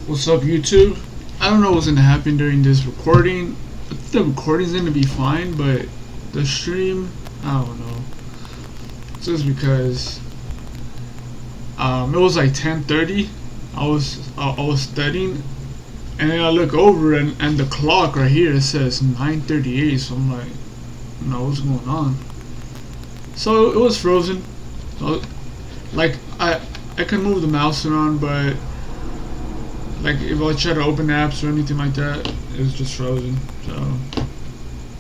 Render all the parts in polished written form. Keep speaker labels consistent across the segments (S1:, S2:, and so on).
S1: What's up, YouTube? I don't know what's gonna happen during this recording. I think the recording's gonna be fine, but the stream, I don't know. Just because it was like 10:30. I was studying, and then I look over and the clock right here, it says 9:38. So I'm like, no, what's going on? So it was frozen. So, like I can move the mouse around, but like if I try to open apps or anything like that, it was just frozen. So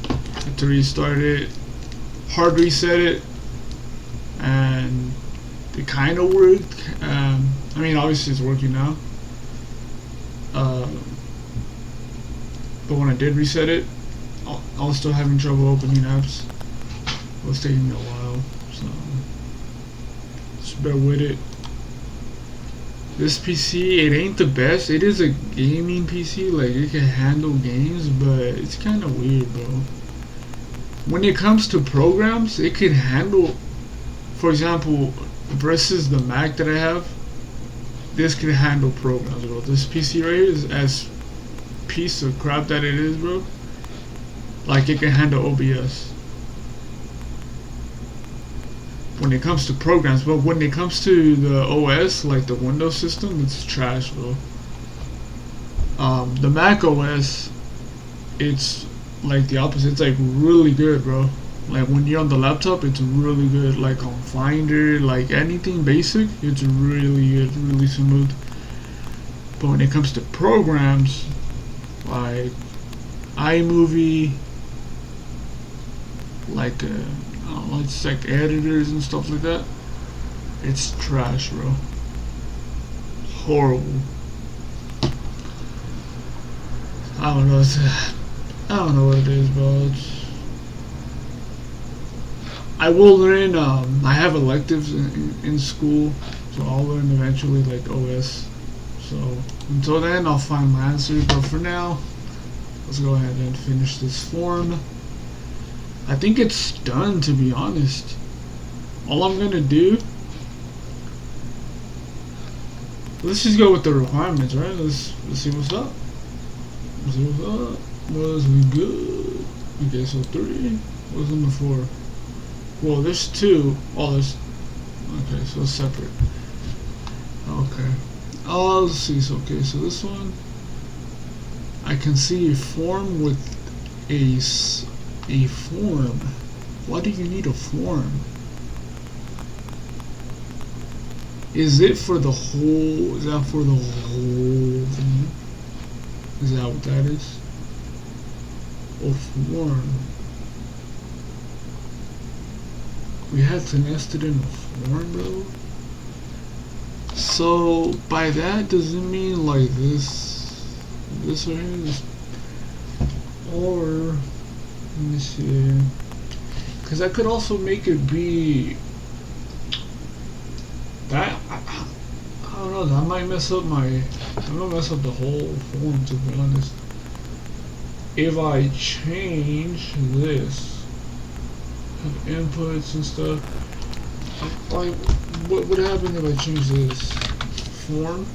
S1: I had to restart it, hard reset it, and it kind of worked. I mean, obviously it's working now. But when I did reset it, I was still having trouble opening apps. It was taking me a while, so just bear with it. This PC, it ain't the best. It is a gaming PC, like it can handle games, but it's kind of weird, bro. When it comes to programs, it can handle, for example, versus the Mac that I have, this can handle programs, bro. This PC right here is as piece of crap that it is, bro. Like it can handle OBS when it comes to programs, but when it comes to the OS, like the Windows system, it's trash, bro. The Mac OS, it's like the opposite. It's like really good, bro. Like when you're on the laptop, it's really good. Like on Finder, like anything basic, it's really good, really smooth. But when it comes to programs, like iMovie, like it's like editors and stuff like that, it's trash, bro. Horrible. I don't know. I don't know what it is, bro. I will learn. I have electives in school, so I'll learn eventually, like OS. So until then, I'll find my answers. But for now, let's go ahead and finish this form. I think it's done, to be honest. All I'm gonna do, let's just go with the requirements, right? Let's see what's up. Let's see what's up. Was we good? Okay, so 3. What's number 4? Well, there's 2. Oh, there's. Okay, so it's separate. Okay. Oh, let's see. So okay, so this one, I can see a form with a form. Why do you need a form? Is it for the whole? Is that for the whole thing? Is that what that is? A form. We have to nest it in a form, bro. So by that, does it mean like this right here? This, or let me see, because I could also make it be that. I don't know. That might mess up I might mess up the whole form, to be honest. If I change this, have inputs and stuff, like what would happen if I change this form?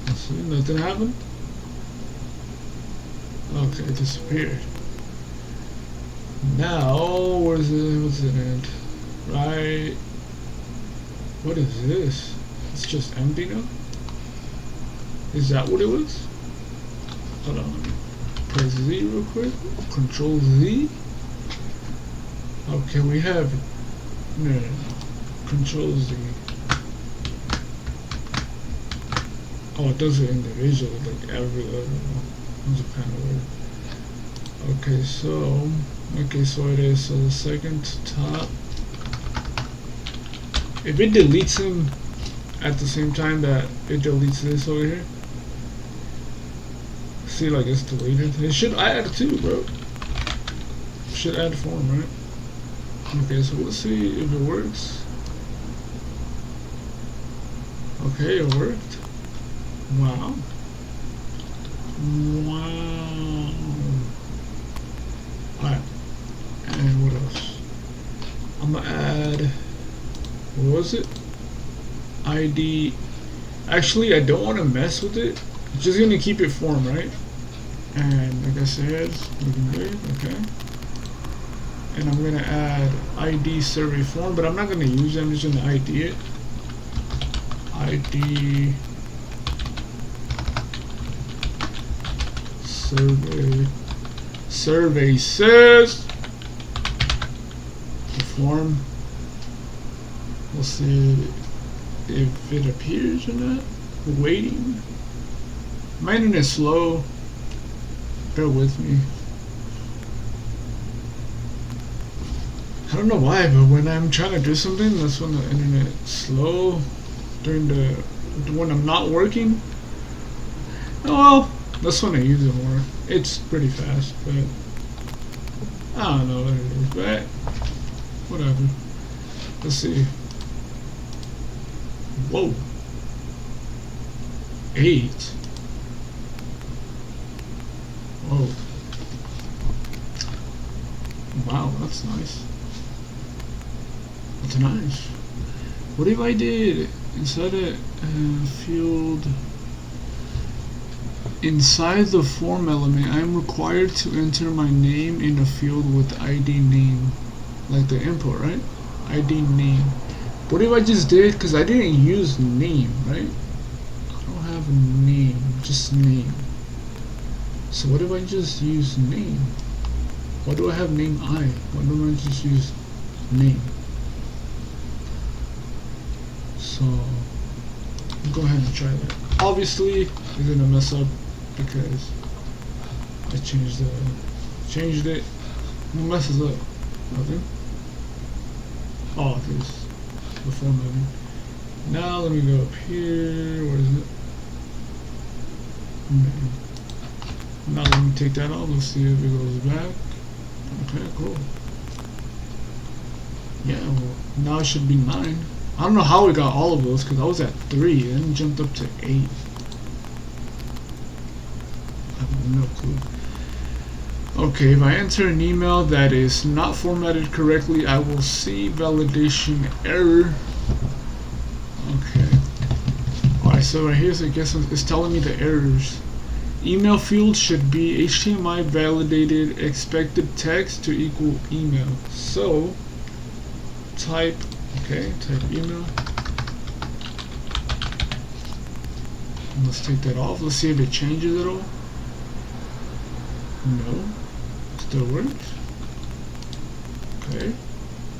S1: Let's see, nothing happened. Okay, it disappeared. Now, where's it? What's it end? Right. What is this? It's just empty now? Is that what it was? Hold on. Press Z real quick. Control Z. Okay, we have. No. Control Z. Oh, it does it individually, like every level. Those are kind of weird. Okay, so it is. So the second to top. If it deletes him at the same time that it deletes this over here, see, like it's deleted. It should add 2, bro. It should add form, right? Okay, so let's see if it works. Okay, it worked. Wow. Wow. Alright. And what else? I'm gonna add, what was it? ID Actually, I don't want to mess with it. I'm just gonna keep it form, right? And like I said, looking great, okay. And I'm gonna add ID survey form, but I'm not gonna use it, I'm just gonna ID it. ID survey says the form. We'll see if it appears or not. Waiting. My internet's slow. Bear with me. I don't know why, but when I'm trying to do something, that's when the internet's slow. When I'm not working. Oh well, that's when I use it more. It's pretty fast, but I don't know what it is, but whatever. Let's see. Whoa. 8. Whoa. Wow, that's nice. That's nice. What if I did inside a field? Inside the form element, I am required to enter my name in a field with ID name, like the input, right? ID name. What if I just did, because I didn't use name, right? I don't have a name, just name. So what if I just use name? Why do I have name I? Why don't I just use name? So go ahead and try that. Obviously, it's gonna mess up because I changed it. What messes up? Nothing. Oh, this the formatting. Now let me go up here. Where is it? Now let me take that off. Let's see if it goes back. Okay, cool. Yeah, well, now it should be 9. I don't know how we got all of those because I was at 3 and then jumped up to 8. I have no clue. Okay, if I enter an email that is not formatted correctly, I will see validation error. Okay. Alright, so right here, so I guess it's telling me the errors. Email field should be HTML validated expected text to equal email. So, type email. And let's take that off. Let's see if it changes at all. No. Still works. Okay.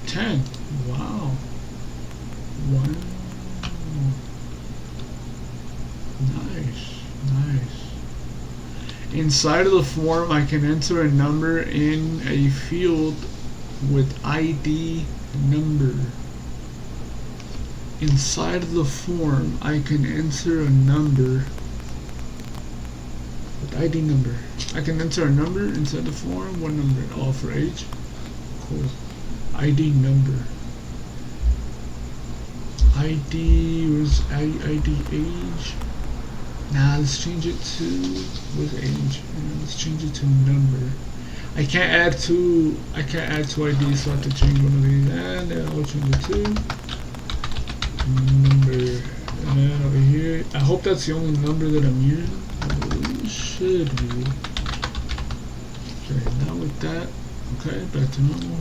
S1: 10. Wow. 1. Nice. Inside of the form, I can enter a number in a field with ID number. Inside of the form, I can enter a number with ID number. I can enter a number inside the form. What number? All for age. Cool. ID number. ID was ID age. Nah, let's change it to with age. Let's change it to number. I can't add two IDs, so I have to change one of these. And then I'll change it to number. And then over here, I hope that's the only number that I'm using. It should be. Okay, now with that, okay, back to normal.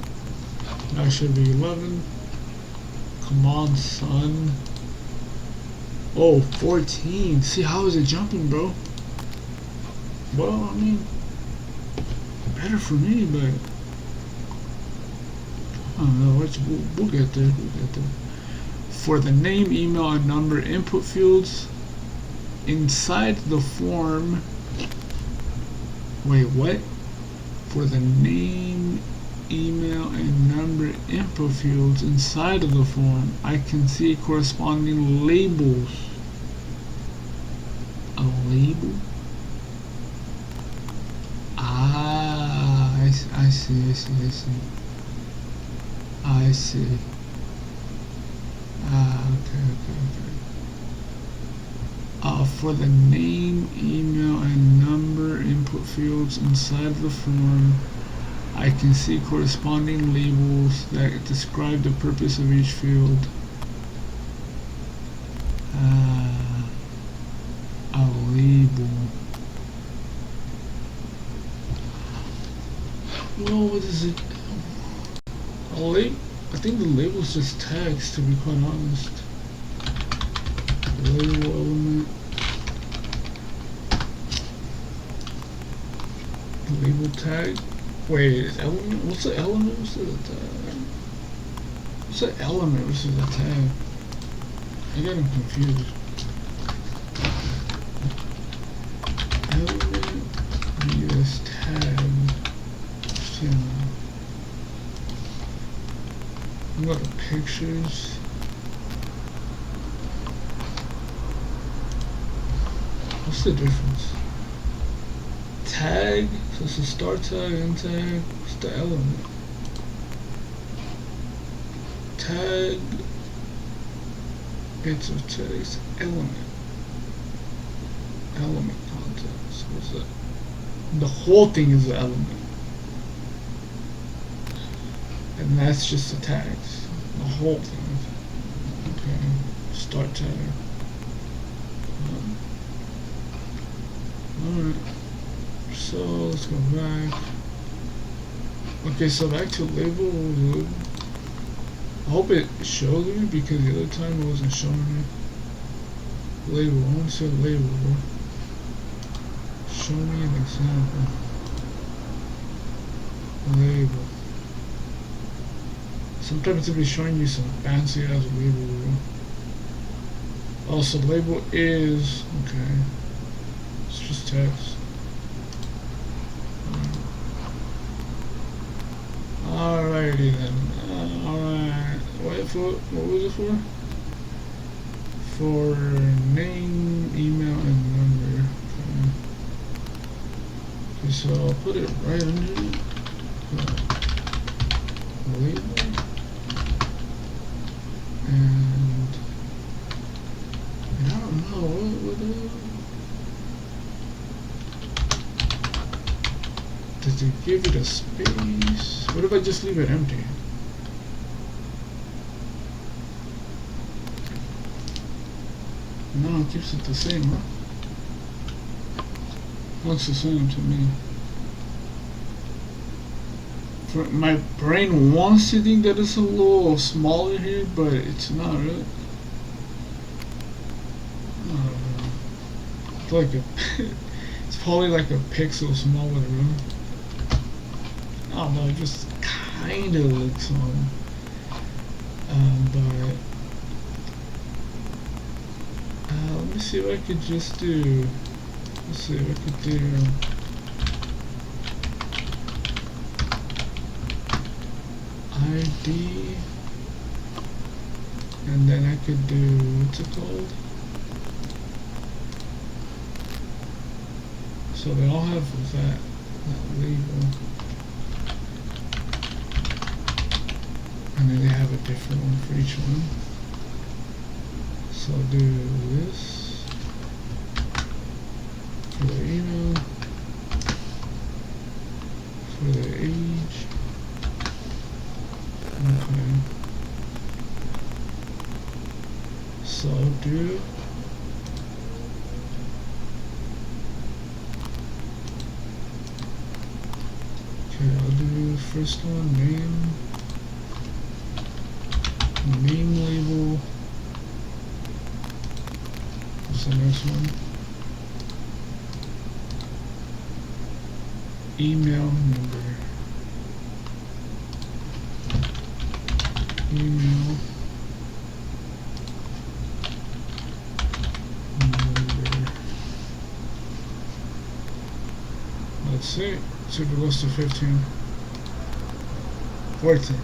S1: Now it should be 11. Come on, son. Oh, 14. See, how is it jumping, bro? Well, I mean, better for me, but I don't know. We'll get there. For the name, email, and number input fields inside the form. Wait, what? For the name, email, and number input fields inside of the form, I can see corresponding labels. A label? Ah, I see. Okay. For the name, email, and number input fields inside the form, I can see corresponding labels that describe the purpose of each field. Well, what is it? I think the label's just text, to be quite honest. Label element. Label tag. Wait, element? What's the element? What's the tag? What's the element versus the tag? I got him confused. Element vs tag. What are pictures? What's the difference? Tag, so it's a start tag, end tag. What's the element? Tag, it's a text element. Element context. What's that? The whole thing is the element. And that's just the tags. The whole thing. Okay. Start tag. Alright. So let's go back. Okay, so back to label. I hope it shows me because the other time it wasn't showing me. Label. I want to say label, bro. Show me an example. Label. Sometimes it'll be showing you some fancy ass label, bro. Also, label is okay. It's just text. Alrighty then. Alright. What was it for? For name, email, and number. Okay, so I'll put it right under it. Label. And I don't know what does it give it a space? What if I just leave it empty? No, it keeps it the same, huh? Looks the same to me. My brain wants to think that it's a little smaller here, but it's not really. It's like it's probably like a pixel smaller, really. I don't know, it just kind of looks on. But let me see what I could just do. Let's see what I could do. ID, and then I could do, what's it called? So they all have that label, and then they have a different one for each one. So I'll do this for the email, for the age. Okay. So I'll do first one, name label. What's the next one? Email number. Email number. Let's see. See if it goes to 15. 14.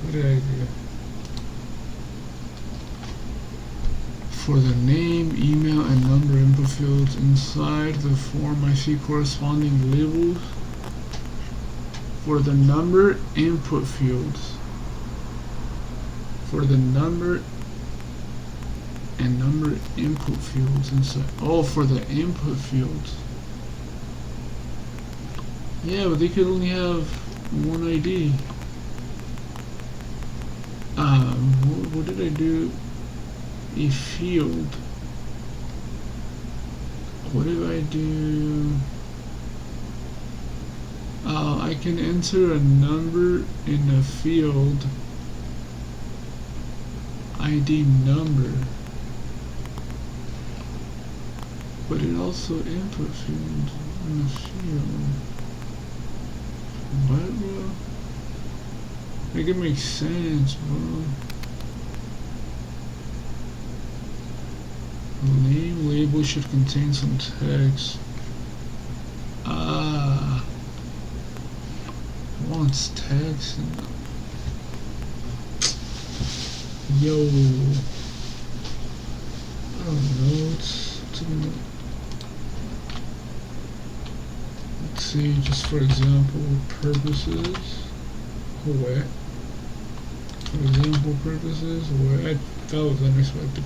S1: What did I do? For the name, email, and number input fields inside the form, I see corresponding labels. For the number input fields, for the number and number input fields inside. Oh, for the input fields. Yeah, but they could only have one ID. What did I do? A field. What did I do? I can enter a number in a field, ID number, but it also input field in the field. What, bro? Make it make sense, bro. Name label should contain some text. Wants text and yo, I don't know. Let's see, just for example purposes. What? For example purposes, what? That was unexpected.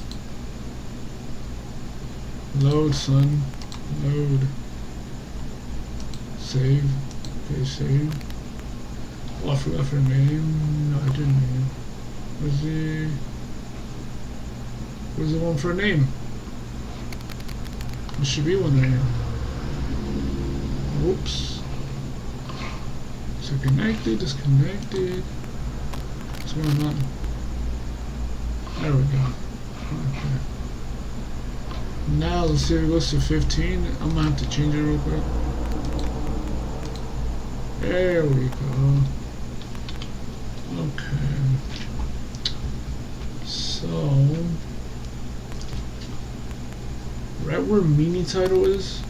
S1: Load, son. Load. Save. Okay, save. Oh, I forgot for name. No, I didn't name. Where's the one for a name? There should be one there. Whoops. So connected, disconnected. What's going on? There we go. Okay. Now let's see if it goes to 15. I'm gonna have to change it real quick. There we go. Okay. So right where mini title is,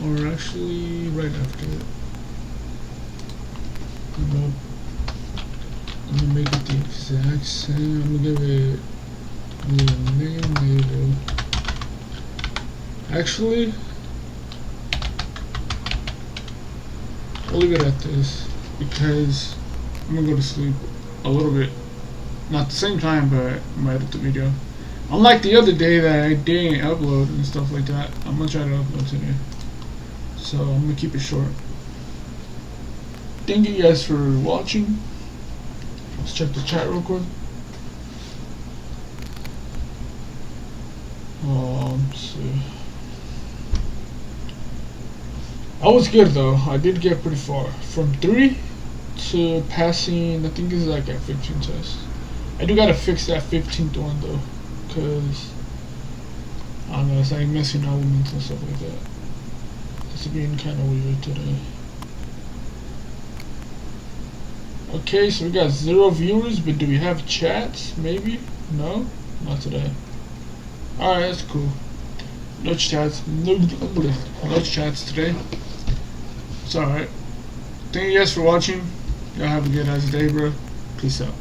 S1: or actually right after it. Nope. I'm gonna make it the exact same. I'm gonna give it a name label. Actually, I'll leave it at this because I'm gonna go to sleep a little bit. Not at the same time, but I'm gonna edit the video. Unlike the other day that I didn't upload and stuff like that, I'm gonna try to upload today. So I'm gonna keep it short. Thank you guys for watching. Let's check the chat real quick. Let's see. I was good though. I did get pretty far. From 3 to passing, I think it's like a 15 test. I do gotta fix that 15th one though, cause I don't know, it's like missing elements and stuff like that. It's being kind of weird today. Okay, so we got 0 viewers, but do we have chats? Maybe? No? Not today. Alright, that's cool. No chats. No chats today. It's alright. Thank you guys for watching. Y'all have a good ass day, bro. Peace out.